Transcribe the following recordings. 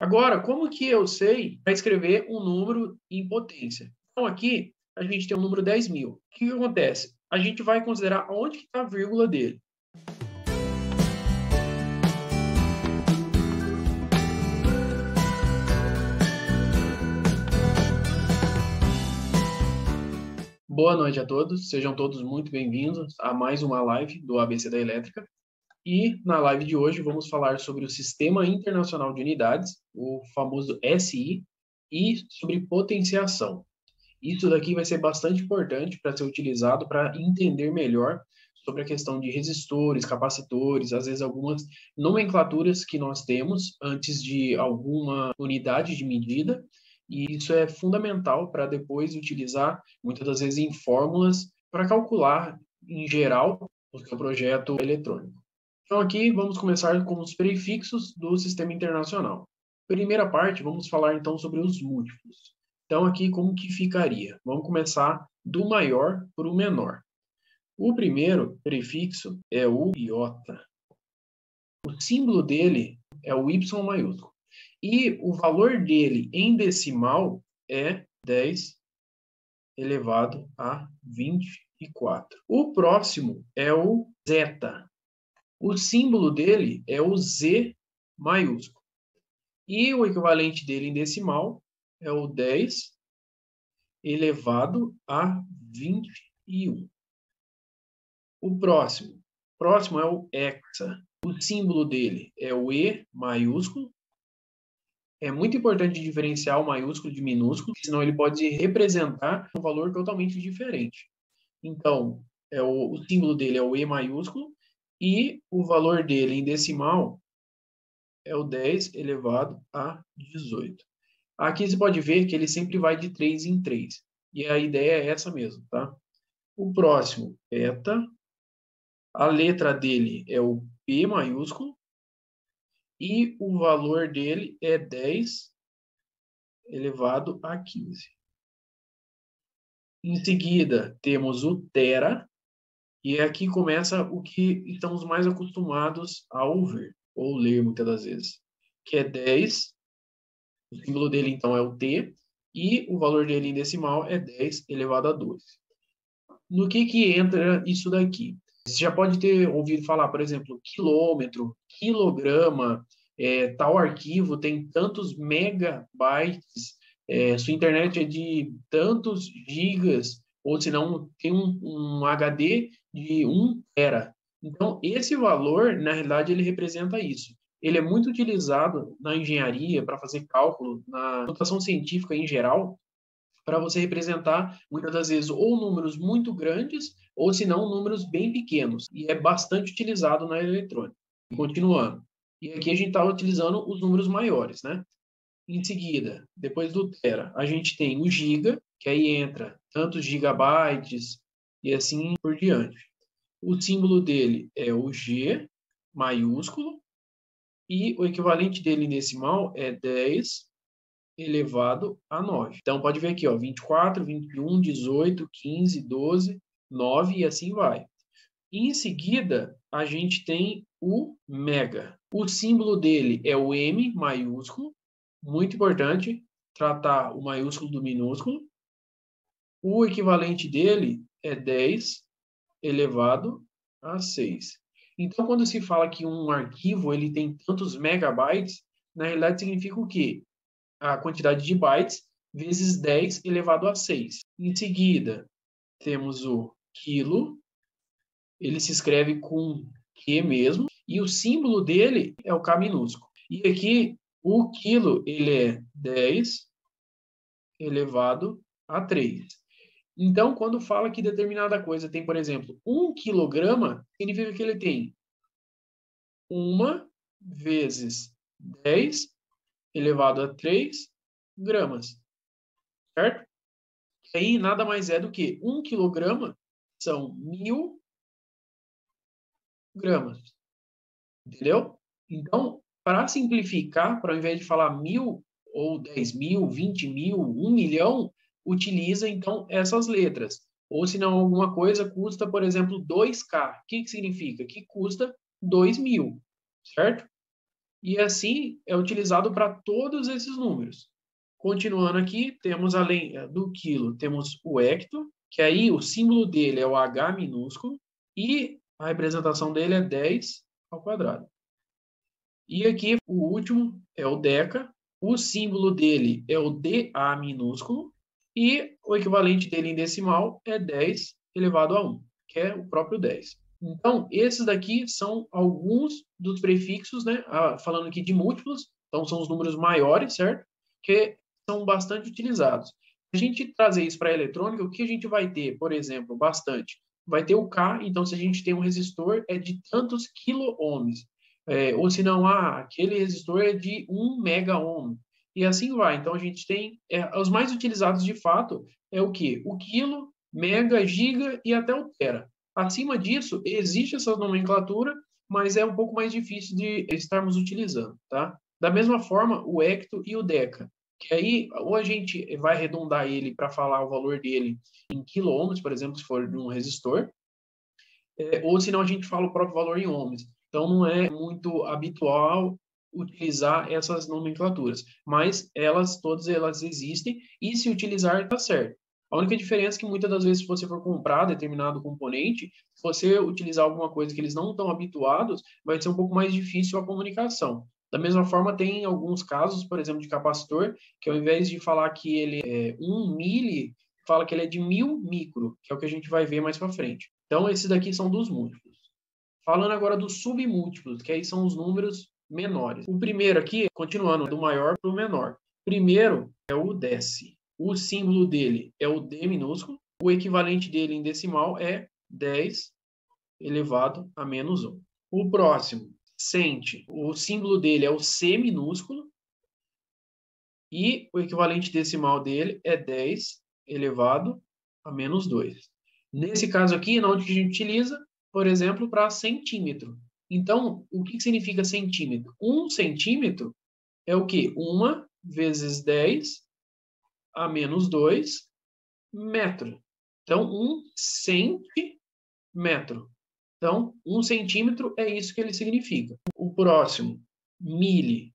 Agora, como que eu sei para escrever um número em potência? Então, aqui a gente tem o número 10.000. O que acontece? A gente vai considerar onde está a vírgula dele. Boa noite a todos, sejam todos muito bem-vindos a mais uma live do ABC da Elétrica. E na live de hoje vamos falar sobre o Sistema Internacional de Unidades, o famoso SI, e sobre potenciação. Isso daqui vai ser bastante importante para ser utilizado para entender melhor sobre a questão de resistores, capacitores, às vezes algumas nomenclaturas que nós temos antes de alguma unidade de medida, e isso é fundamental para depois utilizar, muitas das vezes, em fórmulas para calcular, em geral, o seu projeto eletrônico. Então, aqui vamos começar com os prefixos do Sistema Internacional. Primeira parte, vamos falar então sobre os múltiplos. Então, aqui como que ficaria? Vamos começar do maior para o menor. O primeiro prefixo é o iota. O símbolo dele é o Y maiúsculo. E o valor dele em decimal é 10 elevado a 24. O próximo é o zeta. O símbolo dele é o Z maiúsculo. E o equivalente dele em decimal é o 10 elevado a 21. O próximo é o hexa. O símbolo dele é o E maiúsculo. É muito importante diferenciar o maiúsculo de minúsculo, senão ele pode representar um valor totalmente diferente. Então, o símbolo dele é o E maiúsculo e o valor dele em decimal é o 10 elevado a 18. Aqui você pode ver que ele sempre vai de 3 em 3. E a ideia é essa mesmo, tá? O próximo, beta. A letra dele é o P maiúsculo. E o valor dele é 10 elevado a 15. Em seguida, temos o tera. E aqui começa o que estamos mais acostumados a ouvir, ou ler muitas das vezes, que é 10. O símbolo dele, então, é o T. E o valor dele em decimal é 10 elevado a 12. No que entra isso daqui? Você já pode ter ouvido falar, por exemplo, quilômetro, quilograma, tal arquivo tem tantos megabytes, sua internet é de tantos gigas, ou se não, tem um HD de 1 tera. Então, esse valor, na realidade, ele representa isso. Ele é muito utilizado na engenharia para fazer cálculo, na notação científica em geral, para você representar, muitas das vezes, ou números muito grandes, ou se não, números bem pequenos. E é bastante utilizado na eletrônica. Continuando. E aqui a gente está utilizando os números maiores, né? Em seguida, depois do tera, a gente tem o giga, que aí entra tantos gigabytes e assim por diante. O símbolo dele é o G maiúsculo e o equivalente dele em decimal é 10 elevado a 9. Então, pode ver aqui, ó, 24, 21, 18, 15, 12, 9 e assim vai. Em seguida, a gente tem o mega. O símbolo dele é o M maiúsculo. Muito importante tratar o maiúsculo do minúsculo. O equivalente dele é 10 elevado a 6. Então, quando se fala que um arquivo ele tem tantos megabytes, na realidade significa o quê? A quantidade de bytes vezes 10 elevado a 6. Em seguida, temos o quilo. Ele se escreve com Q mesmo. E o símbolo dele é o K minúsculo. E aqui, o quilo, ele é 10 elevado a 3. Então, quando fala que determinada coisa tem, por exemplo, 1 quilograma, significa que ele tem 1 vezes 10 elevado a 3 gramas, certo? E aí nada mais é do que 1 quilograma são 1.000 gramas, entendeu? Então, para simplificar, para ao invés de falar 1.000 ou 10.000, 20.000, 1 milhão, utiliza então essas letras. Ou se não, alguma coisa custa, por exemplo, 2K. O que significa? Que custa 2.000, certo? E assim é utilizado para todos esses números. Continuando aqui, temos além do quilo, temos o hecto, que aí o símbolo dele é o H minúsculo e a representação dele é 10 ao quadrado. E aqui o último é o deca, o símbolo dele é o DA minúsculo e o equivalente dele em decimal é 10 elevado a 1, que é o próprio 10. Então, esses daqui são alguns dos prefixos, né? Falando aqui de múltiplos, então são os números maiores, certo? Que são bastante utilizados. Se a gente trazer isso para a eletrônica, o que a gente vai ter, por exemplo, bastante? Vai ter o K, então se a gente tem um resistor, é de tantos quilo-ohms. Ou se não, aquele resistor é de 1 mega-ohm. E assim vai. Então, a gente tem... os mais utilizados, de fato, é o quê? O quilo, mega, giga e até o tera. Acima disso, existe essa nomenclatura, mas é um pouco mais difícil de estarmos utilizando, tá? Da mesma forma, o hecto e o deca, que aí ou a gente vai arredondar ele para falar o valor dele em quilo-ohms, por exemplo, se for de um resistor, ou senão a gente fala o próprio valor em ohms. Então, não é muito habitual utilizar essas nomenclaturas, mas todas elas existem e se utilizar está certo. A única diferença é que muitas das vezes, se você for comprar determinado componente, se você utilizar alguma coisa que eles não estão habituados, vai ser um pouco mais difícil a comunicação. Da mesma forma, tem alguns casos, por exemplo, de capacitor, que ao invés de falar que ele é 1 mili, fala que ele é de 1000 micro, que é o que a gente vai ver mais para frente. Então, esses daqui são dos múltiplos. Falando agora dos submúltiplos, que aí são os números menores. O primeiro aqui, continuando do maior para o menor. Primeiro é o dec. O símbolo dele é o D minúsculo. O equivalente dele em decimal é 10 elevado a menos 1. O próximo, cent. O símbolo dele é o C minúsculo. E o equivalente decimal dele é 10 elevado a menos 2. Nesse caso aqui, onde a gente utiliza, por exemplo, para centímetro. Então, o que significa centímetro? 1 centímetro é o quê? 1 vezes 10 a menos 2 metro. Então, 1 centímetro. Então, 1 centímetro é isso que ele significa. O próximo, mili.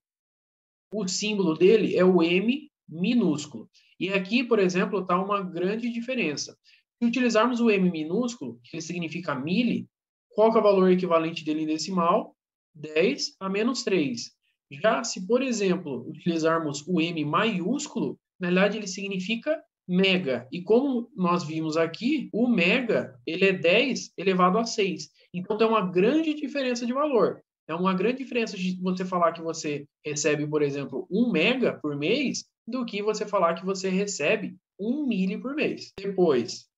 O símbolo dele é o M minúsculo. E aqui, por exemplo, está uma grande diferença. Se utilizarmos o M minúsculo, que ele significa mili, qual que é o valor equivalente dele em decimal? 10 a menos 3. Já se, por exemplo, utilizarmos o M maiúsculo, na verdade ele significa mega. E como nós vimos aqui, o mega ele é 10 elevado a 6. Então tem uma grande diferença de valor. É uma grande diferença de você falar que você recebe, por exemplo, 1 mega por mês, do que você falar que você recebe 1 mili por mês. Depois,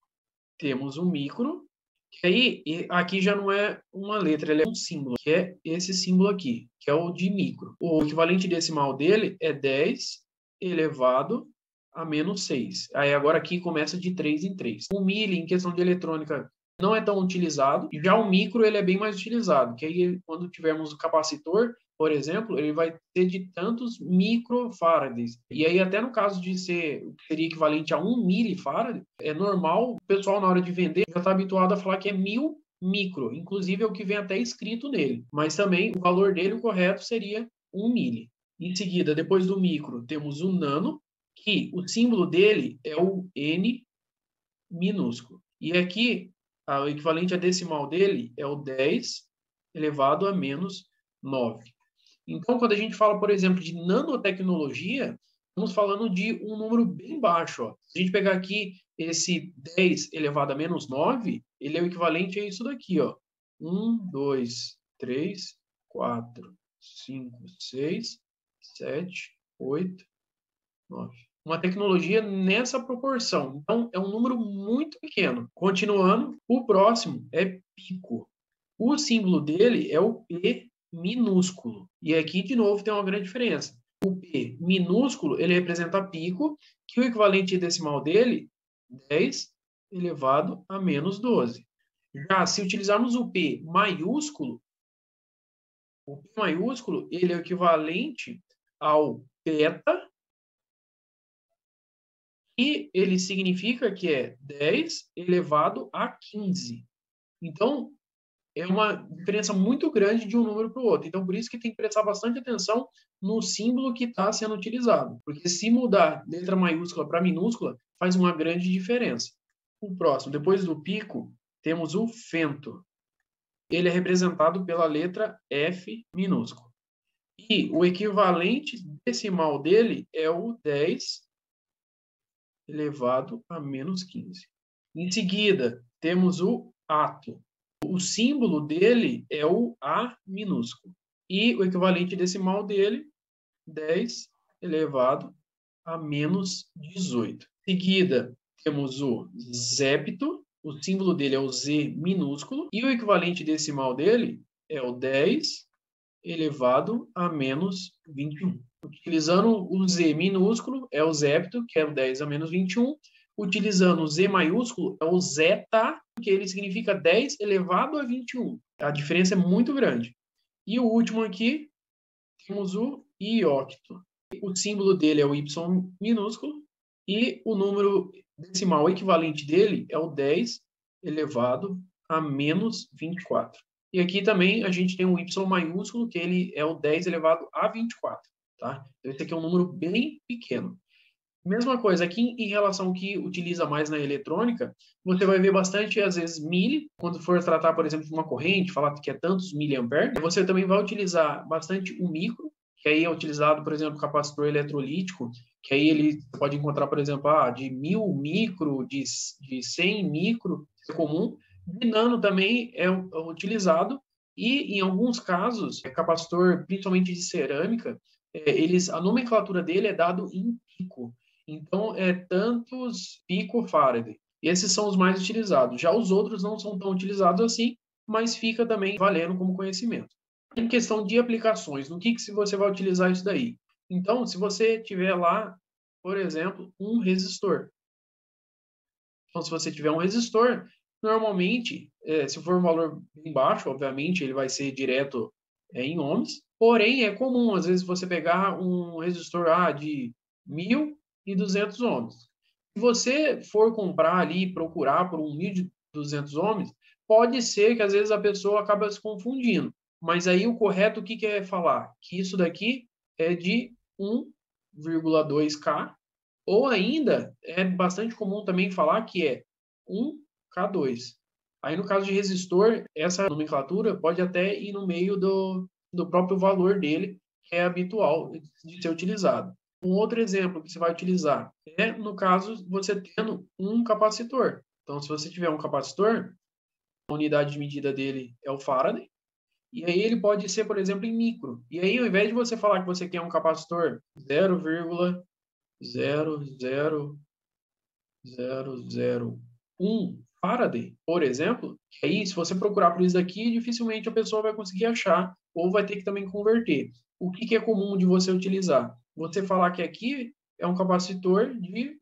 temos o micro, que aí, aqui já não é uma letra, ele é um símbolo, que é esse símbolo aqui, que é o de micro. O equivalente decimal dele é 10 elevado a menos 6. Aí agora aqui começa de 3 em 3. O mili, em questão de eletrônica, não é tão utilizado. Já o micro, ele é bem mais utilizado, que aí quando tivermos o capacitor, por exemplo, ele vai ter de tantos microfarads. E aí até no caso de ser, seria equivalente a 1 milifarad, é normal, o pessoal na hora de vender já está habituado a falar que é 1000 micro. Inclusive é o que vem até escrito nele. Mas também o valor dele, o correto, seria 1 mili. Em seguida, depois do micro, temos o nano, que o símbolo dele é o N minúsculo. E aqui, o equivalente a decimal dele é o 10 elevado a menos 9. Então, quando a gente fala, por exemplo, de nanotecnologia, estamos falando de um número bem baixo. Ó. Se a gente pegar aqui esse 10 elevado a menos 9, ele é o equivalente a isso daqui. Ó. 1, 2, 3, 4, 5, 6, 7, 8, 9. Uma tecnologia nessa proporção. Então, é um número muito pequeno. Continuando, o próximo é pico. O símbolo dele é o P minúsculo. E aqui, de novo, tem uma grande diferença. O P minúsculo, ele representa pico, que o equivalente decimal dele, 10 elevado a menos 12. Já, se utilizarmos o P maiúsculo, ele é o equivalente ao beta, e ele significa que é 10 elevado a 15. Então, é uma diferença muito grande de um número para o outro. Então, por isso que tem que prestar bastante atenção no símbolo que está sendo utilizado. Porque se mudar letra maiúscula para minúscula, faz uma grande diferença. O próximo, depois do pico, temos o fento. Ele é representado pela letra F minúsculo. E o equivalente decimal dele é o 10 elevado a menos 15. Em seguida, temos o ato. O símbolo dele é o A minúsculo. E o equivalente decimal dele, 10 elevado a menos 18. Em seguida, temos o zépito. O símbolo dele é o Z minúsculo. E o equivalente decimal dele é o 10 elevado a menos 21. Utilizando o Z minúsculo, é o zépito, que é o 10 a menos 21. Utilizando o Z maiúsculo, é o zeta, que ele significa 10 elevado a 21. A diferença é muito grande. E o último aqui, temos o iócto. O símbolo dele é o Y minúsculo e o número decimal equivalente dele é o 10 elevado a menos 24. E aqui também a gente tem um Y maiúsculo, que ele é o 10 elevado a 24. Tá? Então, esse aqui é um número bem pequeno. Mesma coisa, aqui em relação ao que utiliza mais na eletrônica, você vai ver bastante, às vezes, mili, quando for tratar, por exemplo, de uma corrente, falar que é tantos miliamperes. Você também vai utilizar bastante o micro, que aí é utilizado, por exemplo, capacitor eletrolítico, que aí ele pode encontrar, por exemplo, de 1000 micro, de 100 micro, é comum. De nano também é utilizado, e em alguns casos, capacitor, principalmente de cerâmica, a nomenclatura dele é dado em pico. Então, é tantos picofarad. Esses são os mais utilizados. Já os outros não são tão utilizados assim, mas fica também valendo como conhecimento. Em questão de aplicações, no que você vai utilizar isso daí? Então, se você tiver lá, por exemplo, um resistor. Então, se você tiver um resistor, normalmente, se for um valor bem baixo, obviamente, ele vai ser direto em ohms. Porém, é comum, às vezes, você pegar um resistor de 1.200 ohms. Se você for comprar ali, procurar por um 1.200 ohms, pode ser que, às vezes, a pessoa acaba se confundindo. Mas aí o correto, o que é falar? Que isso daqui é de 1,2K, ou ainda, é bastante comum também falar que é 1K2. Aí, no caso de resistor, essa nomenclatura pode até ir no meio do próprio valor dele, que é habitual de ser utilizado. Um outro exemplo que você vai utilizar é, no caso, você tendo um capacitor. Então, se você tiver um capacitor, a unidade de medida dele é o Faraday, e aí ele pode ser, por exemplo, em micro. E aí, ao invés de você falar que você quer um capacitor 0,00001 Faraday, por exemplo, que aí, se você procurar por isso daqui, dificilmente a pessoa vai conseguir achar, ou vai ter que também converter. O que é comum de você utilizar? Você falar que aqui é um capacitor de,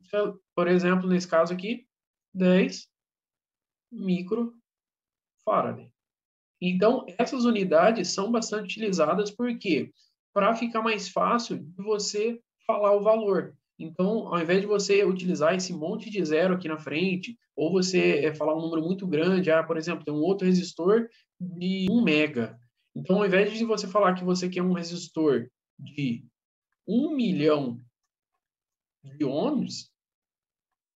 por exemplo, nesse caso aqui, 10 microfaraday. Então, essas unidades são bastante utilizadas porque para ficar mais fácil de você falar o valor. Então, ao invés de você utilizar esse monte de zero aqui na frente, ou você falar um número muito grande, por exemplo, tem um outro resistor de 1 mega. Então, ao invés de você falar que você quer um resistor de 1 milhão de ohms,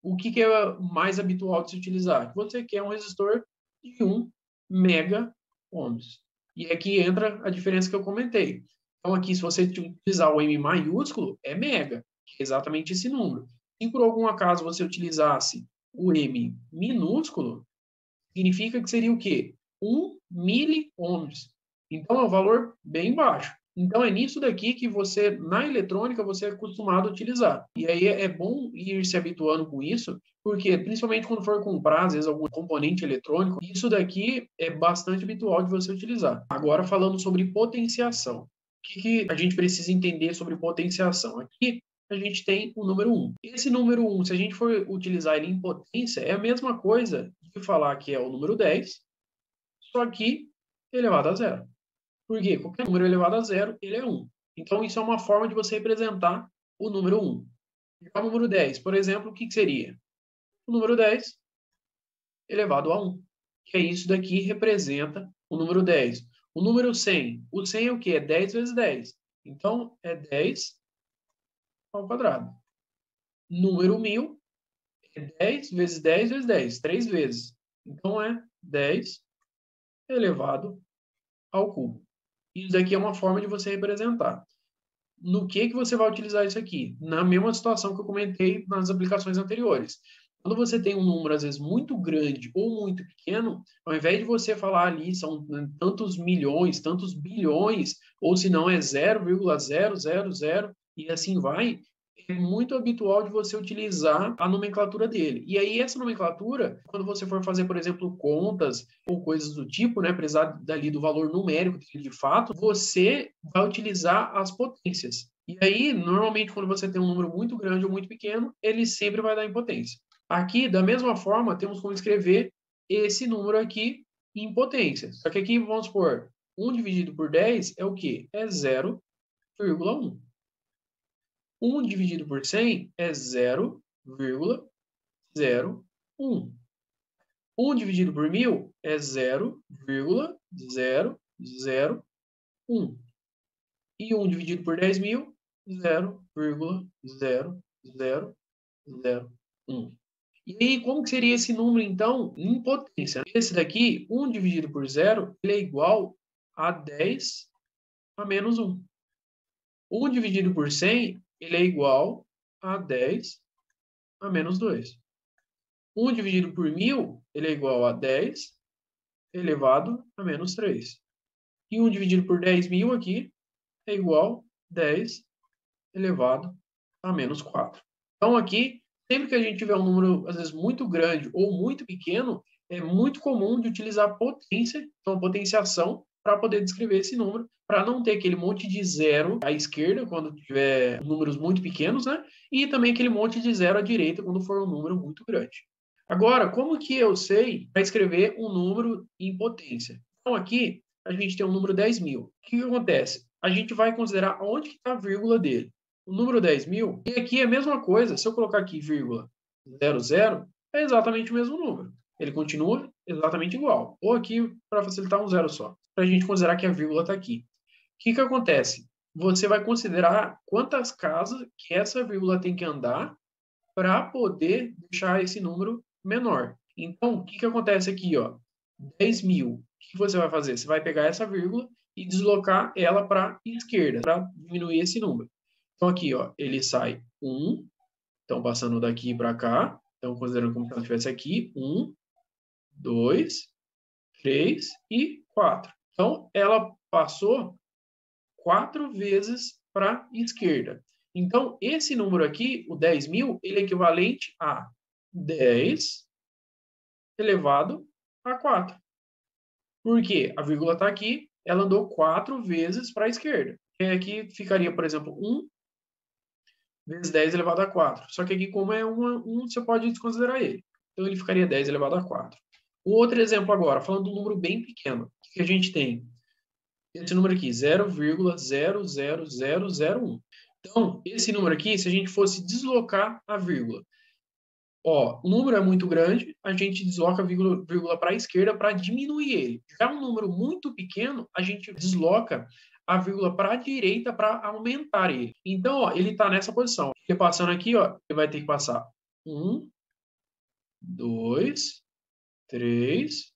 o que é mais habitual de se utilizar? Você quer um resistor de 1 mega ohms. E aqui entra a diferença que eu comentei. Então, aqui, se você utilizar o M maiúsculo, é mega, que é exatamente esse número. Se por algum acaso você utilizasse o M minúsculo, significa que seria o quê? 1 miliohms. Então, é um valor bem baixo. Então, é nisso daqui que você, na eletrônica, você é acostumado a utilizar. E aí é bom ir se habituando com isso, porque, principalmente quando for comprar, às vezes, algum componente eletrônico, isso daqui é bastante habitual de você utilizar. Agora, falando sobre potenciação. O que a gente precisa entender sobre potenciação? Aqui, a gente tem o número 1. Esse número 1, se a gente for utilizar ele em potência, é a mesma coisa de falar que é o número 10, só que elevado a zero. Por quê? Qualquer número elevado a zero, ele é 1. Então, isso é uma forma de você representar o número 1. E o número 10, por exemplo, o que seria? O número 10 elevado a 1. Que é isso daqui representa o número 10. O número 100. O 100 é o quê? É 10 vezes 10. Então, é 10 ao quadrado. Número 1000 é 10 vezes 10 vezes 10. 3 vezes. Então, é 10 elevado ao cubo. Isso daqui é uma forma de você representar. No que você vai utilizar isso aqui? Na mesma situação que eu comentei nas aplicações anteriores. Quando você tem um número, às vezes, muito grande ou muito pequeno, ao invés de você falar ali, são tantos milhões, tantos bilhões, ou se não é 0,000 e assim vai, é muito habitual de você utilizar a nomenclatura dele. E aí, essa nomenclatura, quando você for fazer, por exemplo, contas ou coisas do tipo, né, precisar dali do valor numérico de fato, você vai utilizar as potências. E aí, normalmente, quando você tem um número muito grande ou muito pequeno, ele sempre vai dar em potência. Aqui, da mesma forma, temos como escrever esse número aqui em potência. Só que aqui, vamos supor, 1 dividido por 10 é o quê? É 0,1. 1 dividido por 100 é 0,01. 1 dividido por 1000 é 0,001. E 1 dividido por 10.000, 0,0001. E aí, como que seria esse número, então, em potência? Esse daqui, 1 dividido por 0, ele é igual a 10 a menos 1. 1 dividido por 100, ele é igual a 10 a menos 2. 1 dividido por 1000, ele é igual a 10 elevado a menos 3. E 1 dividido por 10.000 aqui é igual a 10 elevado a menos 4. Então, aqui, sempre que a gente tiver um número, às vezes, muito grande ou muito pequeno, é muito comum de utilizar potência, então potenciação, para poder descrever esse número, para não ter aquele monte de zero à esquerda, quando tiver números muito pequenos, né? E também aquele monte de zero à direita, quando for um número muito grande. Agora, como que eu sei para escrever um número em potência? Então, aqui, a gente tem o número 10.000. O que acontece? A gente vai considerar onde que está a vírgula dele. O número 10.000, e aqui é a mesma coisa. Se eu colocar aqui vírgula 00, é exatamente o mesmo número. Ele continua exatamente igual. Ou aqui, para facilitar, um zero só. Para a gente considerar que a vírgula está aqui. O que acontece? Você vai considerar quantas casas que essa vírgula tem que andar para poder deixar esse número menor. Então, o que acontece aqui? Ó? 10.000. O que você vai fazer? Você vai pegar essa vírgula e deslocar ela para a esquerda, para diminuir esse número. Então, aqui, ó, ele sai 1. Então, passando daqui para cá. Então, considerando como se ela estivesse aqui. 1, 2, 3 e 4. Então, ela passou 4 vezes para a esquerda. Então, esse número aqui, o 10.000, ele é equivalente a 10 elevado a 4. Por quê? A vírgula está aqui, ela andou 4 vezes para a esquerda. E aqui ficaria, por exemplo, 1 vezes 10 elevado a 4. Só que aqui, como é 1, você pode desconsiderar ele. Então, ele ficaria 10 elevado a 4. Um outro exemplo agora, falando de um número bem pequeno. O que a gente tem? Esse número aqui, 0,00001. Então, esse número aqui, se a gente fosse deslocar a vírgula, ó, o número é muito grande, a gente desloca a vírgula para a esquerda para diminuir ele. Já um número muito pequeno, a gente desloca a vírgula para a direita para aumentar ele. Então, ó, ele está nessa posição. Ele passando aqui, ó, ele vai ter que passar 1, 2, 3,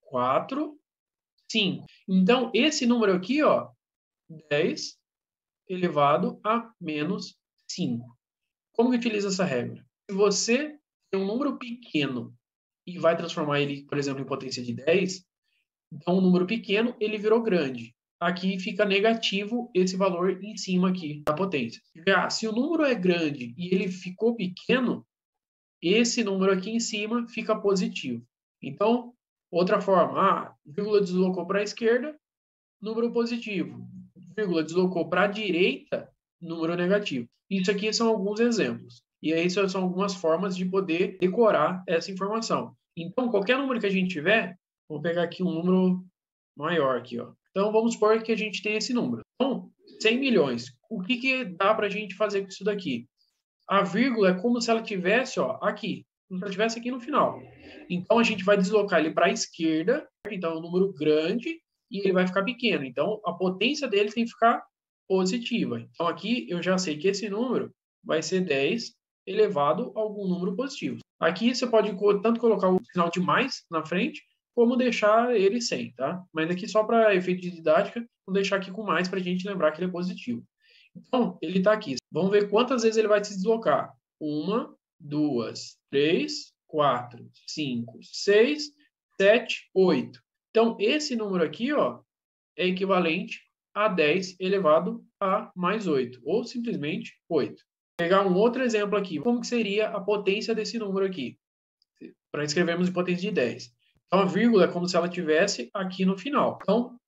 4, 5. Então, esse número aqui, ó, 10 elevado a menos 5. Como que utiliza essa regra? Se você tem um número pequeno e vai transformar ele, por exemplo, em potência de 10, então um número pequeno, ele virou grande. Aqui fica negativo esse valor em cima aqui da potência. Já se o número é grande e ele ficou pequeno, esse número aqui em cima fica positivo. Então, outra forma, vírgula deslocou para a esquerda, número positivo. Vírgula deslocou para a direita, número negativo. Isso aqui são alguns exemplos. E aí são algumas formas de poder decorar essa informação. Então, qualquer número que a gente tiver, vou pegar aqui um número maior aqui, ó. Então, vamos supor que a gente tem esse número. Então, 100 milhões. O que dá para a gente fazer com isso daqui? A vírgula é como se ela tivesse, ó, aqui. como se ela estivesse aqui no final. Então, a gente vai deslocar ele para a esquerda, então é um número grande, e ele vai ficar pequeno. Então, a potência dele tem que ficar positiva. Então, aqui eu já sei que esse número vai ser 10 elevado a algum número positivo. Aqui você pode tanto colocar o sinal de mais na frente, como deixar ele sem, tá? Mas aqui só para efeito de didática, vou deixar aqui com mais para a gente lembrar que ele é positivo. Então, ele está aqui. Vamos ver quantas vezes ele vai se deslocar. 1, 2, 3, 4, 5, 6, 7, 8. Então, esse número aqui, ó, é equivalente a 10 elevado a mais 8, ou simplesmente 8. Vou pegar um outro exemplo aqui. Como que seria a potência desse número aqui? Para escrevermos em potência de 10. Então, a vírgula é como se ela tivesse aqui no final. Então,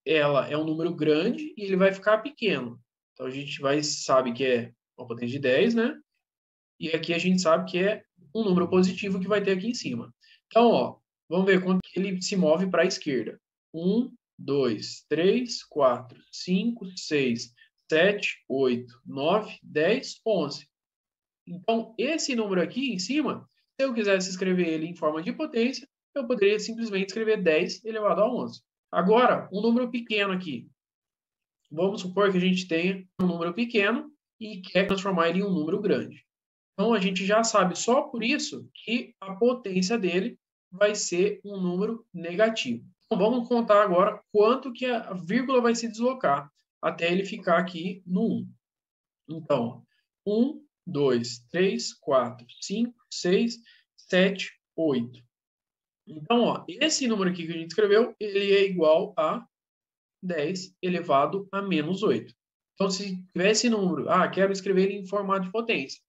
ela é um número grande e ele vai ficar pequeno. Então, a gente sabe que é uma potência de 10, né? E aqui a gente sabe que é um número positivo que vai ter aqui em cima. Então, ó, vamos ver quanto ele se move para a esquerda. 1, 2, 3, 4, 5, 6, 7, 8, 9, 10, 11. Então, esse número aqui em cima, se eu quisesse escrever ele em forma de potência, eu poderia simplesmente escrever 10 elevado a 11. Agora, um número pequeno aqui. Vamos supor que a gente tenha um número pequeno e quer transformar ele em um número grande. Então, a gente já sabe só por isso que a potência dele vai ser um número negativo. Então, vamos contar agora quanto que a vírgula vai se deslocar até ele ficar aqui no 1. Então, 1, 2, 3, 4, 5, 6, 7, 8. Então, ó, esse número aqui que a gente escreveu, ele é igual a 10 elevado a menos 8. Então, se tiver esse número, quero escrever ele em formato de potência.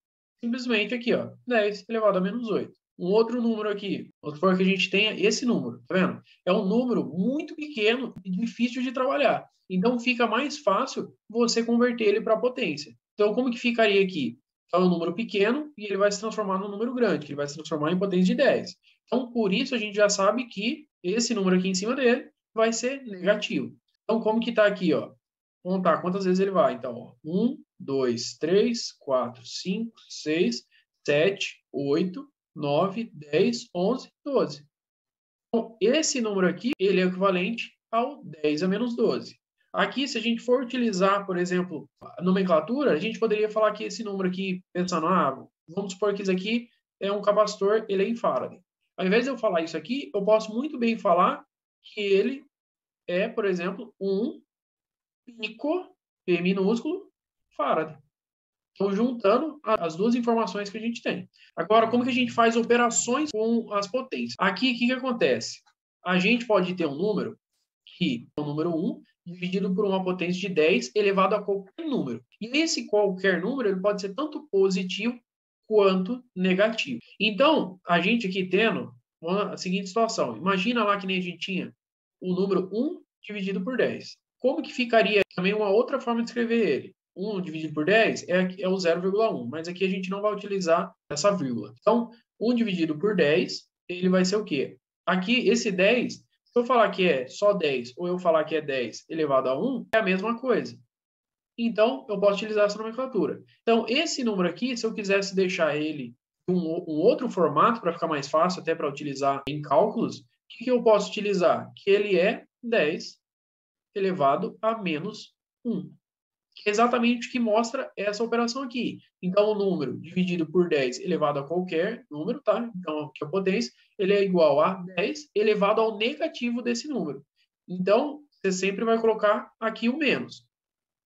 Simplesmente aqui, ó, 10 elevado a menos 8. Um outro número aqui, vamos supor que a gente tenha esse número, tá vendo? É um número muito pequeno e difícil de trabalhar. Então, fica mais fácil você converter ele para potência. Então, como que ficaria aqui? Então, é um número pequeno e ele vai se transformar num número grande, que ele vai se transformar em potência de 10. Então, por isso, a gente já sabe que esse número aqui em cima dele vai ser negativo. Então, como que está aqui, ó? Vamos contar quantas vezes ele vai. Então, ó, 1, 2, 3, 4, 5, 6, 7, 8, 9, 10, 11, 12. Então, esse número aqui, ele é equivalente ao 10 a menos 12. Aqui, se a gente for utilizar, por exemplo, a nomenclatura, a gente poderia falar que esse número aqui, pensando, vamos supor que isso aqui é um capacitor, ele é em Faraday. Ao invés de eu falar isso aqui, eu posso muito bem falar que ele é, por exemplo, um pico, P minúsculo, Faraday. Então, juntando as duas informações que a gente tem. Agora, como que a gente faz operações com as potências? Aqui, o que acontece? A gente pode ter um número que é o número 1 dividido por uma potência de 10 elevado a qualquer número. E esse qualquer número ele pode ser tanto positivo quanto negativo. Então, a gente aqui tendo a seguinte situação. Imagina lá que nem a gente tinha o número 1 dividido por 10. Como que ficaria também uma outra forma de escrever ele? 1 dividido por 10 é o 0,1, mas aqui a gente não vai utilizar essa vírgula. Então, 1 dividido por 10, ele vai ser o quê? Aqui, esse 10, se eu falar que é só 10 ou eu falar que é 10 elevado a 1, é a mesma coisa. Então, eu posso utilizar essa nomenclatura. Então, esse número aqui, se eu quisesse deixar ele em um outro formato, para ficar mais fácil até para utilizar em cálculos, o que eu posso utilizar? Que ele é 10 elevado a menos 1. Que é exatamente o que mostra essa operação aqui. Então, o número dividido por 10 elevado a qualquer número, tá? Então, aqui a potência, ele é igual a 10 elevado ao negativo desse número. Então, você sempre vai colocar aqui o menos.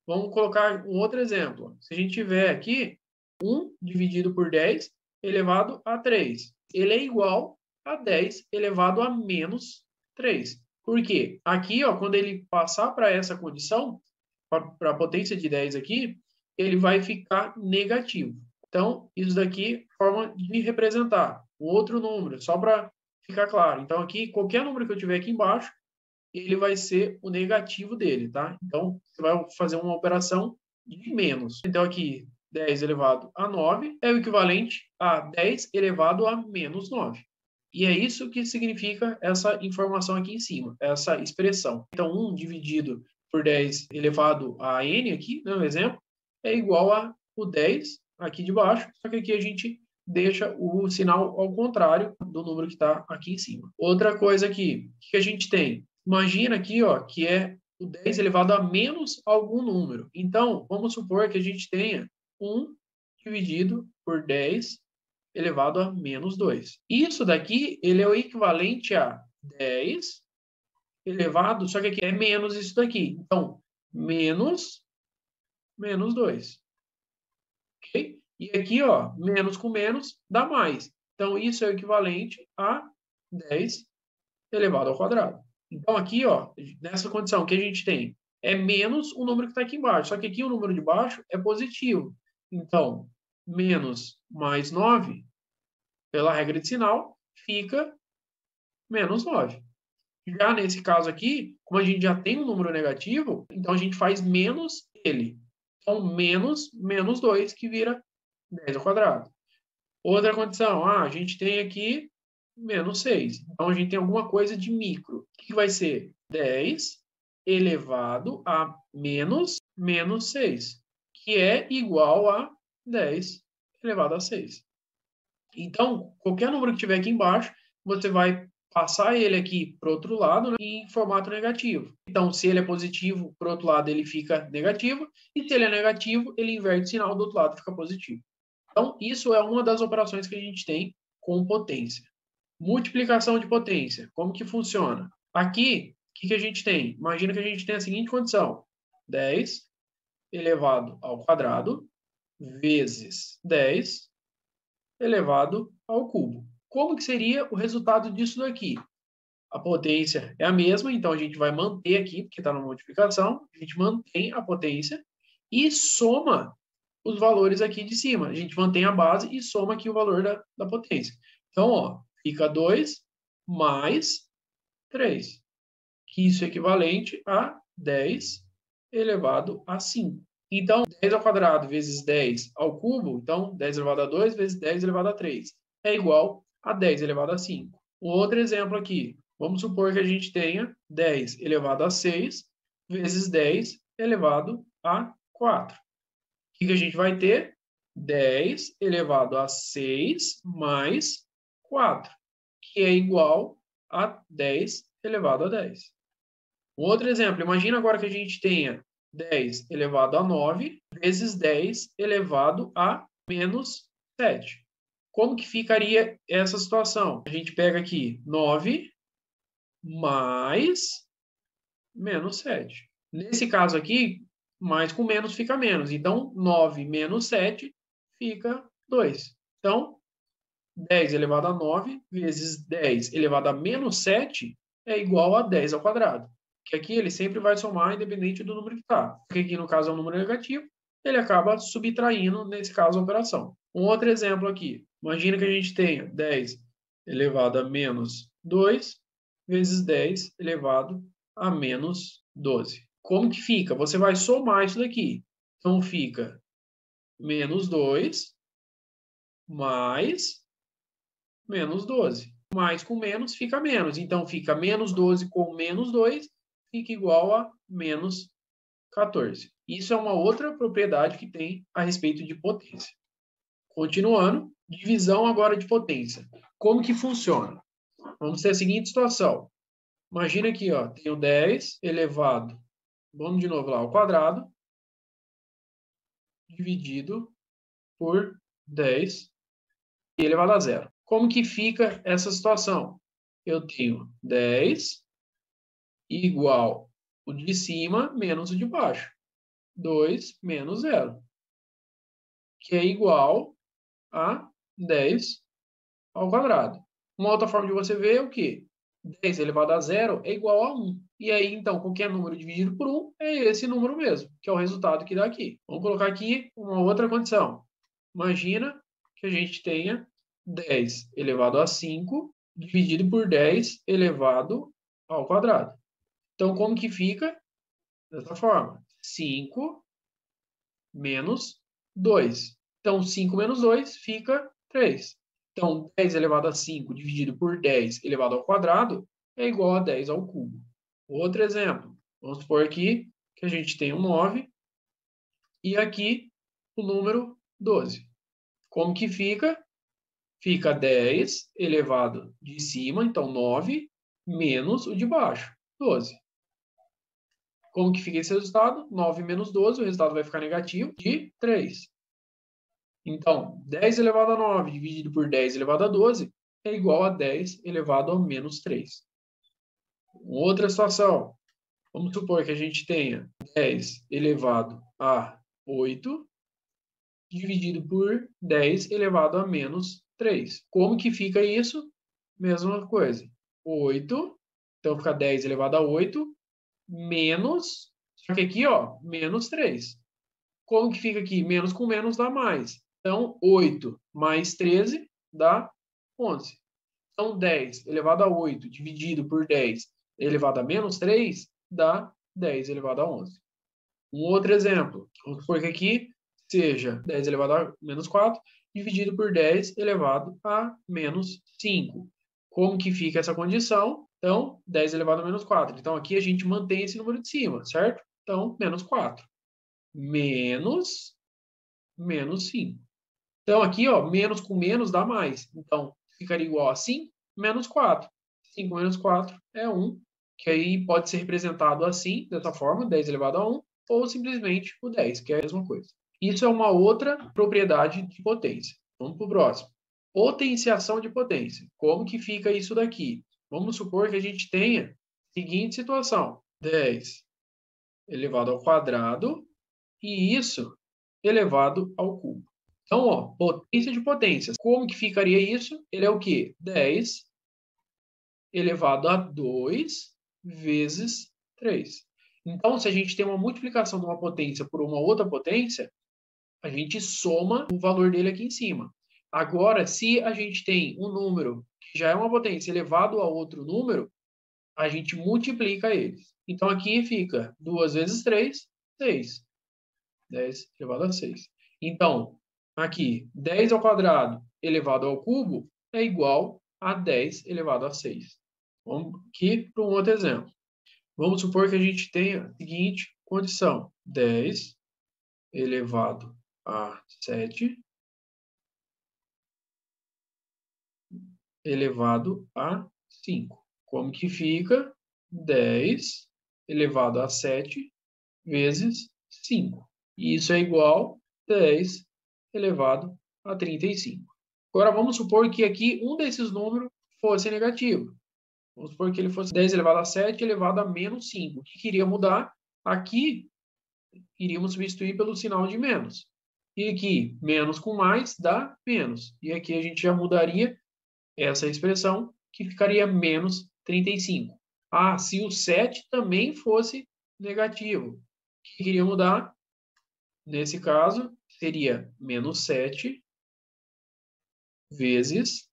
Vamos colocar um outro exemplo. Se a gente tiver aqui 1 dividido por 10 elevado a 3, ele é igual a 10 elevado a menos 3. Por quê? Aqui, ó, quando ele passar para essa condição, para a potência de 10 aqui, ele vai ficar negativo. Então, isso daqui é forma de representar um outro número, só para ficar claro. Então, aqui, qualquer número que eu tiver aqui embaixo, ele vai ser o negativo dele, tá? Então, você vai fazer uma operação de menos. Então, aqui, 10 elevado a 9 é o equivalente a 10 elevado a menos 9. E é isso que significa essa informação aqui em cima, essa expressão. Então, 1 dividido por 10 elevado a n aqui, né, no exemplo, é igual a o 10 aqui de baixo, só que aqui a gente deixa o sinal ao contrário do número que está aqui em cima. Outra coisa aqui, o que a gente tem? Imagina aqui, ó, que é o 10 elevado a menos algum número. Então, vamos supor que a gente tenha 1 dividido por 10 elevado a menos 2. Isso daqui, ele é o equivalente a 10 elevado, só que aqui é menos isso daqui. Então, menos 2. Ok? E aqui, ó, menos com menos dá mais. Então, isso é o equivalente a 10 elevado ao quadrado. Então, aqui, ó, nessa condição que a gente tem, é menos o número que está aqui embaixo. Só que aqui o número de baixo é positivo. Então, menos mais 9, pela regra de sinal, fica menos 9. Já nesse caso aqui, como a gente já tem um número negativo, então a gente faz menos ele. Então, menos 2, que vira 10 ao quadrado. Outra condição, a gente tem aqui menos 6. Então, a gente tem alguma coisa de micro. O que vai ser? 10 elevado a menos 6, que é igual a 10 elevado a 6. Então, qualquer número que tiver aqui embaixo, você vai passar ele aqui para o outro lado, né, em formato negativo. Então, se ele é positivo, para o outro lado ele fica negativo, e se ele é negativo, ele inverte o sinal, do outro lado fica positivo. Então, isso é uma das operações que a gente tem com potência. Multiplicação de potência, como que funciona? Aqui, o que a gente tem? Imagina que a gente tem a seguinte condição: 10 elevado ao quadrado vezes 10 elevado ao cubo. Como que seria o resultado disso daqui? A potência é a mesma, então a gente vai manter aqui, porque está na multiplicação, a gente mantém a potência e soma os valores aqui de cima. A gente mantém a base e soma aqui o valor da potência. Então, ó, fica 2 mais 3, que isso é equivalente a 10 elevado a 5. Então, 10 ao quadrado vezes 10 ao cubo, então 10 elevado a 2 vezes 10 elevado a 3, é igual a 10 elevado a 5. Um outro exemplo aqui, vamos supor que a gente tenha 10 elevado a 6 vezes 10 elevado a 4. O que a gente vai ter? 10 elevado a 6 mais 4, que é igual a 10 elevado a 10. Um outro exemplo, imagina agora que a gente tenha 10 elevado a 9 vezes 10 elevado a menos 7. Como que ficaria essa situação? A gente pega aqui 9 mais menos 7. Nesse caso aqui, mais com menos fica menos. Então, 9 menos 7 fica 2. Então, 10 elevado a 9 vezes 10 elevado a menos 7 é igual a 10 ao quadrado. Que aqui ele sempre vai somar independente do número que está. Porque aqui no caso é um número negativo, ele acaba subtraindo, nesse caso, a operação. Um outro exemplo aqui. Imagina que a gente tenha 10 elevado a menos 2 vezes 10 elevado a menos 12. Como que fica? Você vai somar isso daqui. Então, fica menos 2 mais menos 12. Mais com menos fica menos. Então, fica menos 12 com menos 2, fica igual a menos 14. Isso é uma outra propriedade que tem a respeito de potência. Continuando, divisão agora de potência. Como que funciona? Vamos ter a seguinte situação. Imagina aqui, ó, tenho 10 elevado, vamos de novo lá, ao quadrado, dividido por 10 elevado a zero. Como que fica essa situação? Eu tenho 10 igual o de cima menos o de baixo. 2 menos 0, que é igual a 10 ao quadrado. Uma outra forma de você ver é o quê? 10 elevado a zero é igual a 1. E aí, então, qualquer número dividido por 1 é esse número mesmo, que é o resultado que dá aqui. Vamos colocar aqui uma outra condição. Imagina que a gente tenha 10 elevado a 5 dividido por 10 elevado ao quadrado. Então, como que fica? Dessa forma. 5 menos 2. Então, 5 menos 2 fica 3. Então, 10 elevado a 5 dividido por 10 elevado ao quadrado é igual a 10 ao cubo. Outro exemplo. Vamos supor aqui que a gente tem um 9 e aqui o número 12. Como que fica? fica 10 elevado de cima, então 9, menos o de baixo, 12. Como que fica esse resultado? 9 menos 12, o resultado vai ficar negativo de 3. Então, 10 elevado a 9 dividido por 10 elevado a 12 é igual a 10 elevado a menos 3. Outra situação, vamos supor que a gente tenha 10 elevado a 8 dividido por 10 elevado a menos 3. Como que fica isso? Mesma coisa. 8, então fica 10 elevado a 8, menos, só que aqui, ó, menos 3. Como que fica aqui? Menos com menos dá mais. Então, 8 mais 13 dá 11. Então, 10 elevado a 8 dividido por 10 elevado a menos 3 dá 10 elevado a 11. Um outro exemplo, vamos supor que aqui seja 10 elevado a menos 4 dividido por 10 elevado a menos 5. Como que fica essa condição? Então, 10 elevado a menos 4. Então, aqui a gente mantém esse número de cima, certo? Então, menos 4. Menos 5. Então, aqui, ó, menos com menos dá mais. Então, ficaria igual a 5 menos 4. 5 menos 4 é 1, que aí pode ser representado assim, dessa forma, 10 elevado a 1, ou simplesmente o 10, que é a mesma coisa. Isso é uma outra propriedade de potência. Vamos para o próximo. Potenciação de potência. Como que fica isso daqui? Vamos supor que a gente tenha a seguinte situação. 10 elevado ao quadrado e isso elevado ao cubo. Então, ó, potência de potências. Como que ficaria isso? Ele é o quê? 10 elevado a 2 vezes 3. Então, se a gente tem uma multiplicação de uma potência por uma outra potência, a gente soma o valor dele aqui em cima. Agora, se a gente tem um número que já é uma potência elevado a outro número, a gente multiplica eles. Então, aqui fica 2 vezes 3, 6. 10 elevado a 6. Então, aqui, 10 ao quadrado elevado ao cubo é igual a 10 elevado a 6. Vamos aqui para um outro exemplo. Vamos supor que a gente tenha a seguinte condição. 10 elevado a 7 elevado a 5. Como que fica? 10 elevado a 7 vezes 5. E isso é igual a 10 elevado a 35. Agora, vamos supor que aqui um desses números fosse negativo. Vamos supor que ele fosse 10 elevado a 7 elevado a menos 5. O que iria mudar? Aqui, iríamos substituir pelo sinal de menos. E aqui, menos com mais dá menos. E aqui a gente já mudaria essa expressão, que ficaria menos 35. Ah, se o 7 também fosse negativo, o que iria mudar? Nesse caso, seria menos 7 vezes